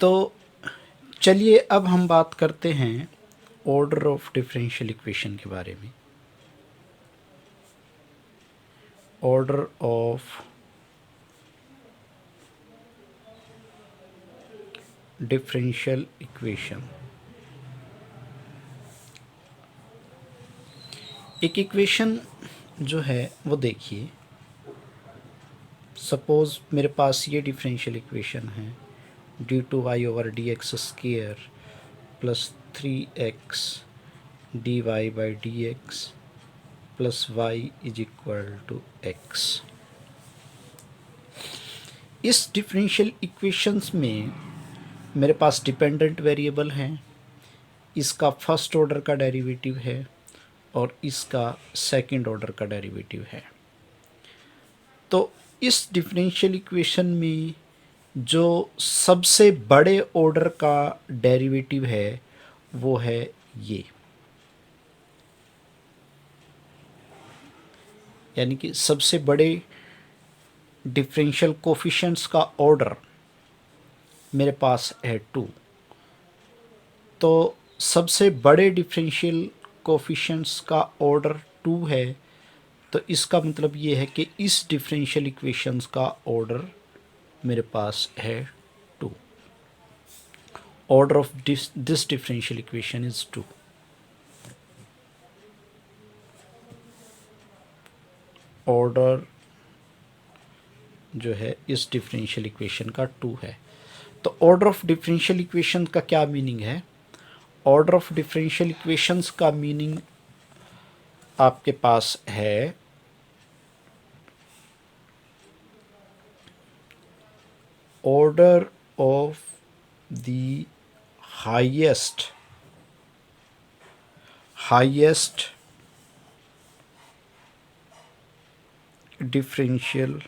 तो चलिए अब हम बात करते हैं ऑर्डर ऑफ डिफरेंशियल इक्वेशन के बारे में। Order of differential equation. एक इक्वेशन जो है वो देखिए, सपोज़ मेरे पास ये डिफरेंशियल इक्वेशन है d2y/dx² plus 3x dy/dx plus y is equal to x। इस डिफरेंशियल इक्वेशंस में मेरे पास डिपेंडेंट वेरिएबल हैं, इसका फर्स्ट ऑर्डर का डेरिवेटिव है और इसका सेकंड ऑर्डर का डेरिवेटिव है। तो इस डिफरेंशियल इक्वेशन में जो सबसे बड़े ऑर्डर का डेरिवेटिव है वो है ये, यानी कि सबसे बड़े डिफरेंशियल कोफिशिएंट्स का ऑर्डर मेरे पास है 2। तो सबसे बड़े डिफरेंशियल कोफिशिएंट्स का ऑर्डर 2 है, तो इसका मतलब ये है कि इस डिफरेंशियल इक्वेशंस का ऑर्डर मेरे पास है 2। Order of this differential equation is 2। Order जो है इस डिफरेंशियल इक्वेशन का 2 है। तो ऑर्डर ऑफ डिफरेंशियल इक्वेशन का क्या मीनिंग है? ऑर्डर ऑफ डिफरेंशियल इक्वेशंस का मीनिंग आपके पास है order of the highest differential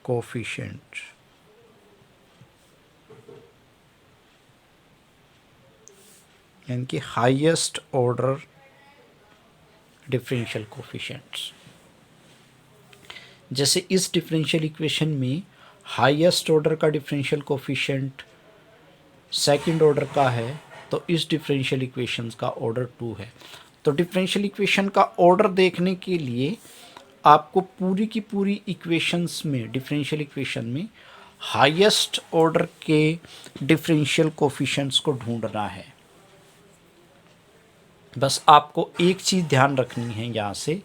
coefficient. यानी कि हाईएस्ट ऑर्डर डिफरेंशियल कोफिशिएंट्स। जैसे इस डिफरेंशियल इक्वेशन में हाईएस्ट ऑर्डर का डिफरेंशियल कोफिशिएंट सेकंड ऑर्डर का है, तो इस डिफरेंशियल इक्वेशंस का ऑर्डर 2 है। तो डिफरेंशियल इक्वेशन का ऑर्डर देखने के लिए आपको पूरी की पूरी इक्वेशंस में, डिफरेंशियल इक्वेशन में हाईएस्ट ऑर्डर के डिफरेंशियल कोफिशिएंट्स को ढूंढना है। बस आपको एक चीज़ ध्यान रखनी है यहाँ से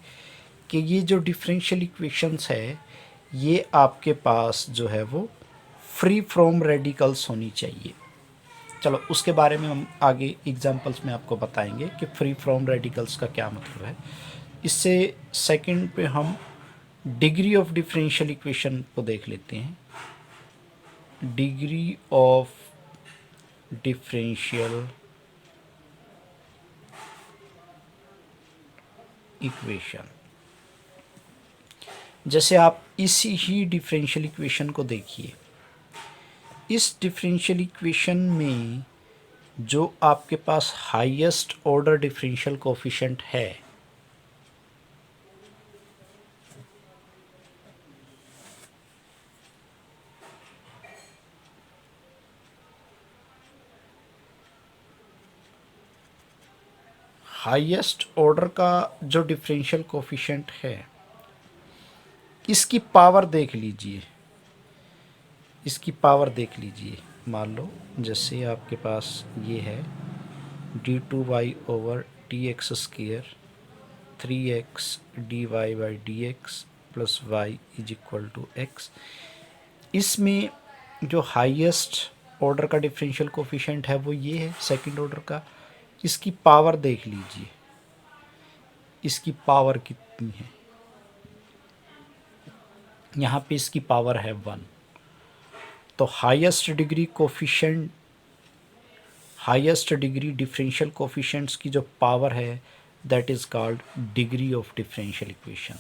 कि ये जो डिफरेंशियल इक्वेशंस है ये आपके पास जो है वो फ्री फ्रॉम रेडिकल्स होनी चाहिए। चलो उसके बारे में हम आगे एग्जांपल्स में आपको बताएंगे कि फ्री फ्रॉम रेडिकल्स का क्या मतलब है। इससे सेकंड पे हम डिग्री ऑफ डिफरेंशियल इक्वेशन को देख लेते हैं। Degree of differential equation. जैसे आप इसी ही डिफरेंशियल इक्वेशन को देखिए, इस डिफरेंशियल इक्वेशन में जो आपके पास हाईएस्ट ऑर्डर डिफरेंशियल कोफिशिएंट है हाईएस्ट ऑर्डर का जो डिफरेंशियल कोफिशिएंट है इसकी पावर देख लीजिए, इसकी पावर देख लीजिए। मान लो जैसे आपके पास ये है d2y/dx² 3x dy/dx plus y is equal to x। इसमें जो हाईएस्ट ऑर्डर का डिफरेंशियल कोफिशिएंट है वो ये है, सेकंड ऑर्डर का। इसकी पावर देख लीजिए, इसकी पावर कितनी है। यहाँ पे इसकी पावर है 1। तो highest degree coefficient, highest degree differential coefficients की जो पावर है that is called degree of differential equation.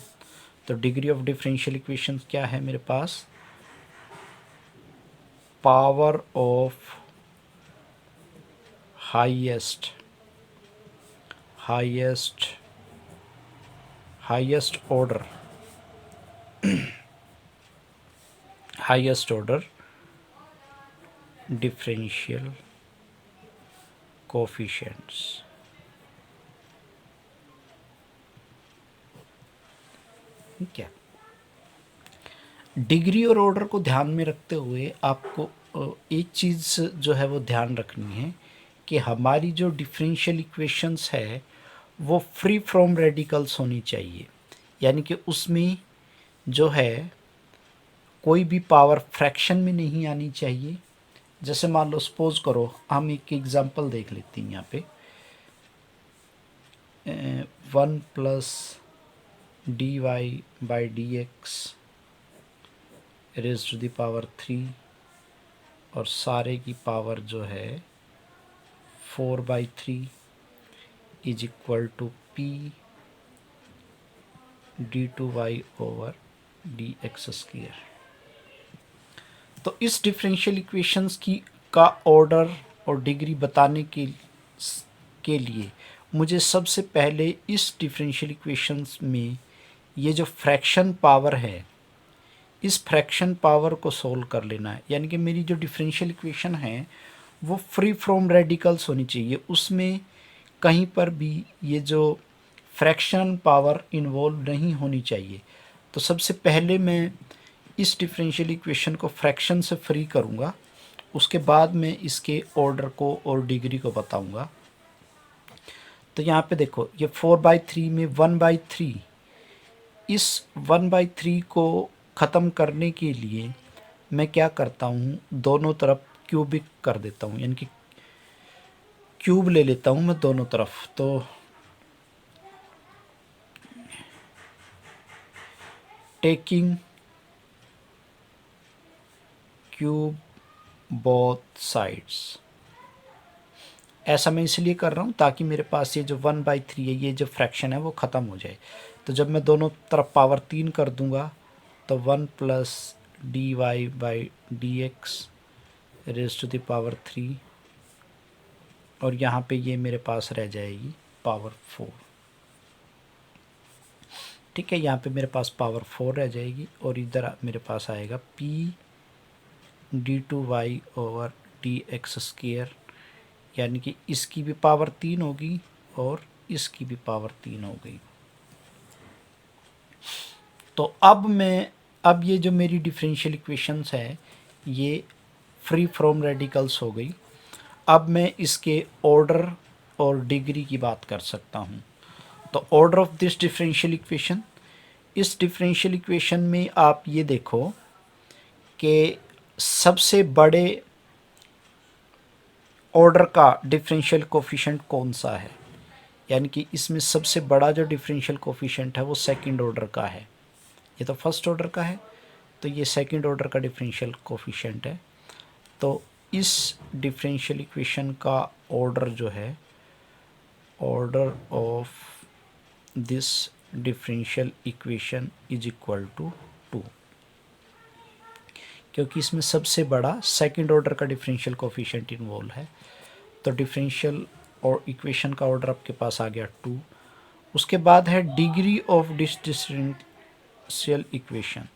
तो डिग्री ऑफ डिफरेंशियल इक्वेशन क्या है मेरे पास? Power of highest order highest order differential coefficients. ठीक है, डिग्री और ऑर्डर को ध्यान में रखते हुए आपको एक चीज़ जो है वो ध्यान रखनी है कि हमारी जो डिफरेंशियल इक्वेशंस है वो फ्री फ्रॉम रेडिकल्स होनी चाहिए, यानी कि उसमें जो है कोई भी पावर फ्रैक्शन में नहीं आनी चाहिए। जैसे मान लो सपोज करो, हम एक एग्जांपल देख लेते हैं यहाँ पे, 1 plus d y by d x raise to the power 3 और सारे की पावर जो है 4/3 is equal to p d2y over d x square. तो इस डिफरेंशियल इक्वेशंस की का ऑर्डर और डिग्री बताने के लिए मुझे सबसे पहले इस डिफरेंशियल इक्वेशंस में ये जो फ्रैक्शन पावर है, इस फ्रैक्शन पावर को सोल्व कर लेना है। यानी कि मेरी जो डिफरेंशियल इक्वेशन है वो फ्री फ्रॉम रेडिकल्स होनी चाहिए, उसमें कहीं पर भी ये जो फ्रैक्शन पावर इन्वॉल्व नहीं होनी चाहिए। तो सबसे पहले मैं इस डिफरेंशियल इक्वेशन को फ्रैक्शन से फ्री करूँगा, उसके बाद मैं इसके ऑर्डर को और डिग्री को बताऊँगा। तो यहाँ पे देखो, ये 4/3 में 1/3, इस 1/3 को ख़त्म करने के लिए मैं क्या करता हूँ, दोनों तरफ क्यूबिक कर देता हूँ, यानी कि क्यूब ले लेता हूँ मैं दोनों तरफ। तो टेकिंग क्यूब बोथ साइड्स, ऐसा मैं इसलिए कर रहा हूँ ताकि मेरे पास ये जो 1/3 है, ये जो फ्रैक्शन है वो ख़त्म हो जाए। तो जब मैं दोनों तरफ पावर 3 कर दूँगा तो 1 plus d y by d x raise to the power 3 और यहाँ पे ये मेरे पास रह जाएगी पावर 4। ठीक है, यहाँ पे मेरे पास पावर 4 रह जाएगी और इधर मेरे पास आएगा p d2y over d x square, यानी कि इसकी भी पावर 3 होगी और इसकी भी पावर 3 हो गई। तो अब ये जो मेरी डिफरेंशियल इक्वेशंस है ये फ्री फ्रॉम रेडिकल्स हो गई। अब मैं इसके ऑर्डर और डिग्री की बात कर सकता हूँ। तो order of this differential equation, इस डिफरेंशियल इक्वेशन में आप ये देखो कि सबसे बड़े ऑर्डर का डिफरेंशियल कोफिशिएंट कौन सा है, यानी कि इसमें सबसे बड़ा जो डिफरेंशियल कोफिशिएंट है वो सेकंड ऑर्डर का है। ये तो फर्स्ट ऑर्डर का है, तो ये सेकंड ऑर्डर का डिफरेंशियल कोफिशिएंट है। तो इस डिफरेंशियल इक्वेशन का ऑर्डर जो है, order of this differential equation is equal to 2, क्योंकि इसमें सबसे बड़ा सेकंड ऑर्डर का डिफरेंशियल कोफिशिएंट इन्वॉल्व है। तो डिफरेंशियल और इक्वेशन का ऑर्डर आपके पास आ गया 2। उसके बाद है degree of this differential equation.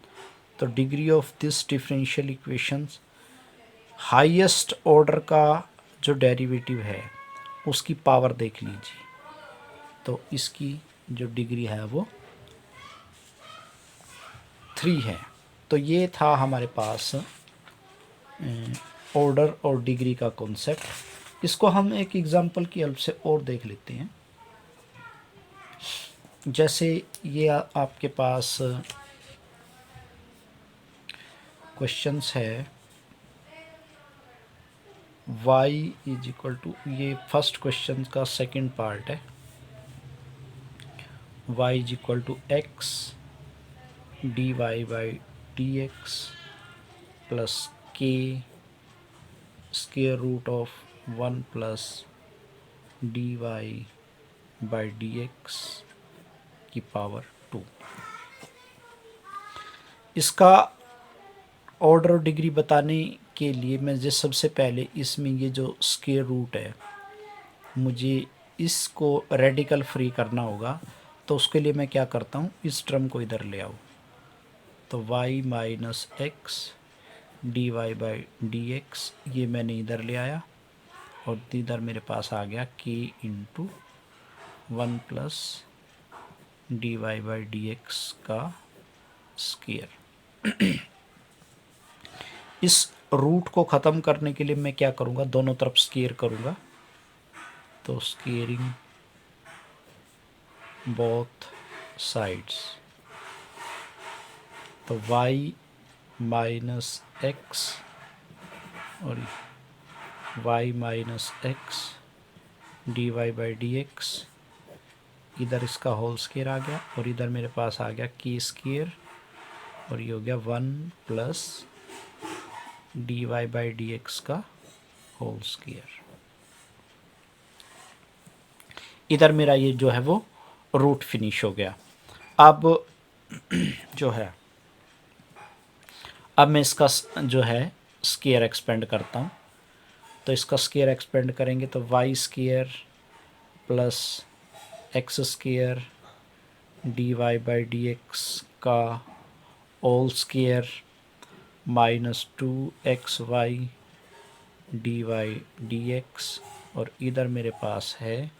तो degree of this differential equation, highest order का जो डेरिवेटिव है उसकी पावर देख लीजिए, तो इसकी जो डिग्री है वो 3 है। तो ये था हमारे पास ऑर्डर और डिग्री का कॉन्सेप्ट। इसको हम एक एग्जांपल की हेल्प से और देख लेते हैं। जैसे ये आपके पास क्वेश्चंस है y इज इक्वल टू, ये फर्स्ट क्वेश्चन का सेकंड पार्ट है, y is equal to x d y by d x plus k square root of 1 plus d y by d x की पावर 2। इसका order और degree बताने के लिए मैं सबसे पहले इसमें ये जो स्क्वायर रूट है मुझे इसको रेडिकल फ्री करना होगा। तो उसके लिए मैं क्या करता हूँ, इस टर्म को इधर ले आऊँ। तो y minus x d y by d x, ये मैंने इधर ले आया और इधर मेरे पास आ गया k into 1 plus d y by d x का स्क्वायर। इस रूट को ख़त्म करने के लिए मैं क्या करूँगा, दोनों तरफ स्क्वायर करूँगा, तो स्क्वेयरिंग बोथ साइड्स, तो y माइनस एक्स और y minus x d y by d x, इधर इसका होल स्क्वायर आ गया और इधर मेरे पास आ गया के स्क्वायर और ये हो गया 1 plus d y by d x का होल स्क्वायर। इधर मेरा ये जो है वो रूट फिनिश हो गया। अब जो है, अब मैं इसका जो है स्क्वायर एक्सपेंड करता हूँ, तो इसका स्क्वायर एक्सपेंड करेंगे तो y square plus x square d y by d x का whole square minus 2xy d y d x, और इधर मेरे पास है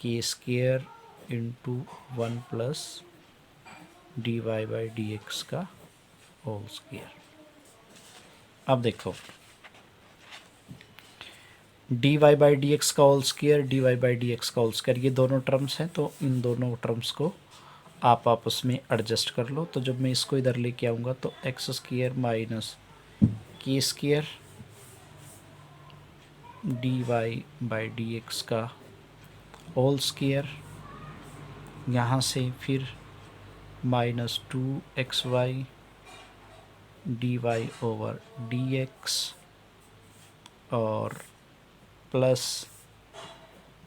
k square into 1 plus d y by d x का होल स्क्वायर। अब देखो, d y by d x का whole square, d y by d x का होल स्क्वायर, ये दोनों टर्म्स हैं, तो इन दोनों टर्म्स को आप आपस में एडजस्ट कर लो। तो जब मैं इसको इधर लेके आऊँगा तो x square minus k square d y by d x का होल स्क्वायर, यहाँ से फिर minus 2xy d y over d x और प्लस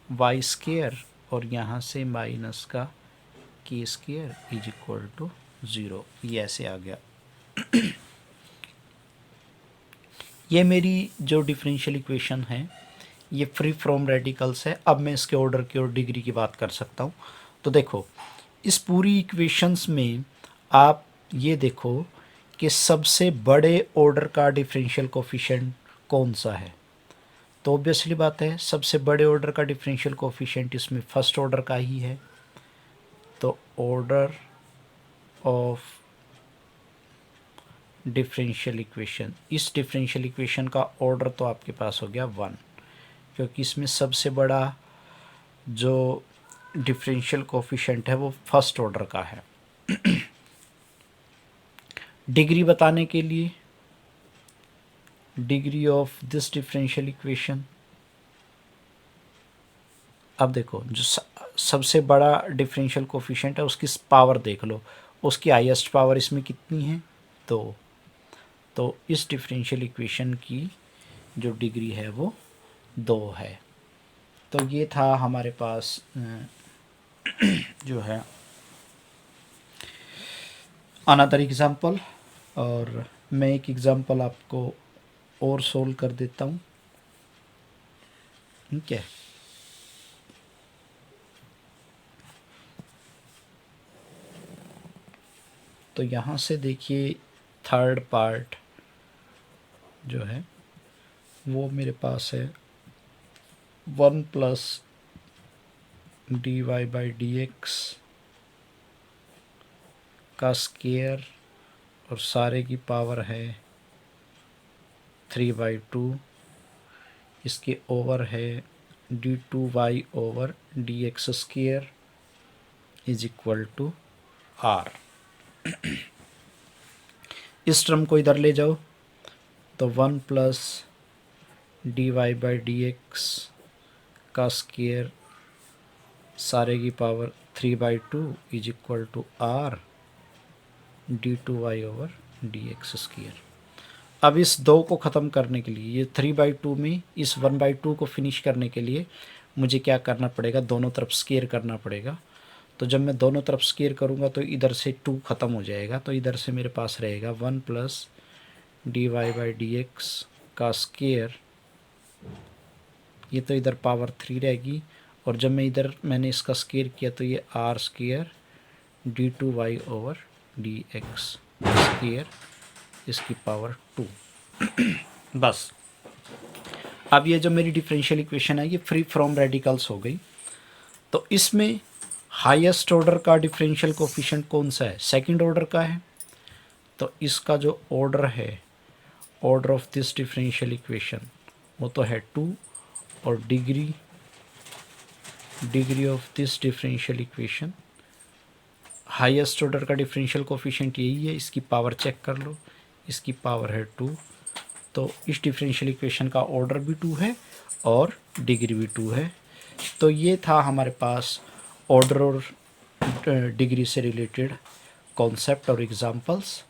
वाई स्क्वायर और यहाँ से माइनस का के स्क्वायर इज इक्वल टू 0। ये ऐसे आ गया। ये मेरी जो डिफरेंशियल इक्वेशन है ये फ्री फ्रॉम रेडिकल्स है। अब मैं इसके ऑर्डर की और डिग्री की बात कर सकता हूँ। तो देखो, इस पूरी इक्वेशंस में आप ये देखो कि सबसे बड़े ऑर्डर का डिफरेंशियल कोफिशिएंट कौन सा है। तो ऑब्वियसली बात है, सबसे बड़े ऑर्डर का डिफरेंशियल कोफिशिएंट इसमें फर्स्ट ऑर्डर का ही है। तो ऑर्डर ऑफ डिफरेंशियल इक्वेशन, इस डिफरेंशियल इक्वेशन का ऑर्डर तो आपके पास हो गया 1, क्योंकि इसमें सबसे बड़ा जो डिफरेंशियल कोफिशिएंट है वो फर्स्ट ऑर्डर का है। डिग्री बताने के लिए, degree of this differential equation, अब देखो जो सबसे बड़ा डिफरेंशियल कोफिशिएंट है उसकी पावर देख लो, उसकी हाईएस्ट पावर इसमें कितनी है, 2। तो इस डिफरेंशियल इक्वेशन की जो डिग्री है वो 2 है। तो ये था हमारे पास जो है अनदर एग्जाम्पल, और मैं एक एग्जाम्पल आपको और सोल्व कर देता हूँ। ठीक है, तो यहाँ से देखिए थर्ड पार्ट जो है वो मेरे पास है 1 plus d y by d x का स्क्वायर और सारे की पावर है 3/2, इसके ओवर है d2y over d x square is equal to r। इस टर्म को इधर ले जाओ तो 1 plus d y by d x का स्क्वायर सारे की power 3/2 is equal to r d2y over d x square. अब इस 2 को ख़त्म करने के लिए, ये 3/2 में इस 1/2 को फिनिश करने के लिए मुझे क्या करना पड़ेगा, दोनों तरफ स्क्वायर करना पड़ेगा। तो जब मैं दोनों तरफ स्क्वायर करूँगा तो इधर से 2 ख़त्म हो जाएगा, तो इधर से मेरे पास रहेगा 1 plus d y by d x का स्क्वायर, ये तो इधर पावर 3 रहेगी, और जब मैं इधर मैंने इसका स्क्वायर किया तो ये r square d2y over d x square इसकी पावर 2। बस अब ये जो मेरी डिफरेंशियल इक्वेशन है ये फ्री फ्रॉम रेडिकल्स हो गई। तो इसमें हाईएस्ट ऑर्डर का डिफरेंशियल कोफिशिएंट कौन सा है? सेकंड ऑर्डर का है। तो इसका जो ऑर्डर है, order of this differential equation, वो तो है 2, और degree of this differential equation, highest order का डिफरेंशियल कोफिशिएंट यही है। इसकी पावर चेक कर लो, इसकी पावर है 2। तो इस डिफरेंशियल इक्वेशन का ऑर्डर भी 2 है और डिग्री भी 2 है। तो ये था हमारे पास ऑर्डर और डिग्री से रिलेटेड कॉन्सेप्ट और एग्जांपल्स।